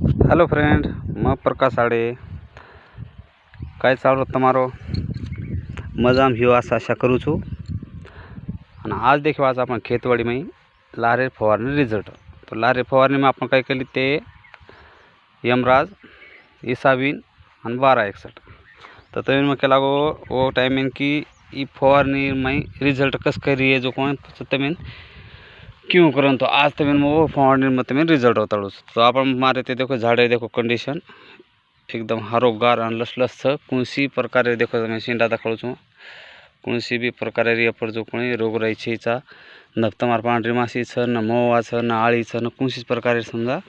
Hello friend, मैं प्रकाश आड़े। काय चालू तमारो मजा में आशा आशा करूँ छू। आज देखो आज अपन खेतवाड़ी में लारे फवारणी रिजल्ट। तो लारे फवारणी में अपन काय केली ते यमराज इसाबीन और 1261। तो तमीन में केला वो टाइमिंग की ई फवारणी में रिजल्ट कस करी है जो कौन तमीन क्यों करन। तो आज तमीन वो फवारणी में तमीन रिजल्ट होता। तो अपन मारे ते देखो झाड़े देखो कंडीशन एकदम हरोगार और लसलस छ। कौनसी प्रकार देखो तमें सींडा दाखवू छूँ। कौनसी भी प्रकार पर जो कोई रोग रही छे न तमार पांडरी मासी छ न मोवा छ न आड़ी छ न कौनसी प्रकार समझा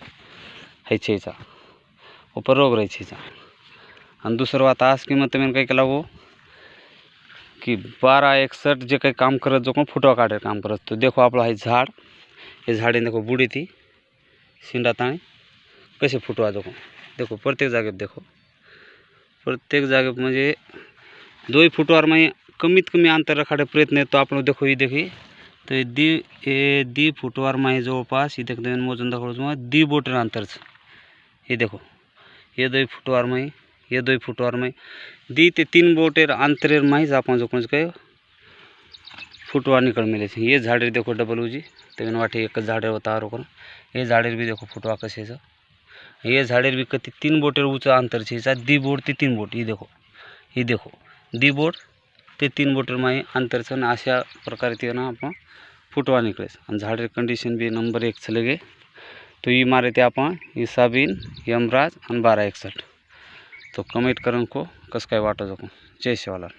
है छे ऊपर रोग रही छे। और दूसरी बात आज की मत में कहीं लागो कि 1261 जे कहीं काम करत जो कोण फुटवा काटे काम करत। तो देखो आप है झाड़ ये झाड़ी देखो बूढ़ी थी सींडा ताणी कैसे फुटवा जो देखो प्रत्येक जागे देखो प्रत्येक जागे म्हणजे 2 फुटवार में कमीत कमी अंतर रखाडे प्रयत्न है। तो आप देखो ये देखिए तो दी फुटवार में जवळपास इथे नवीन मोजून दाखवतो दी बोटर अंतर ये देखो ये 2 फुटवार में ये 2 फुटवार में दी ते 3 बोटेर अंतरेर में अपन जो कहीं फुटवा निकल मिले थे। ये झाड़े देखो डबल उजी तमीन वाटे एक झाड़े होता रोक ये झाड़े भी देखो फुटवा कसे ये झाड़े भी कति 3 बोटेर ऊंचा अंतर छे दी बोट ते 3 बोट ये देखो दी बोट ते 3 बोटर में अंतर छ अशा प्रकारे ते ना आपण फुटवा निकले और झाड़े कंडीशन भी नंबर 1 चले गए। तो ये मारे ते आपण इसाबीन यमराज और 1261। तो कमेंट करन को कस काय वाटो जको जय शिवालाल।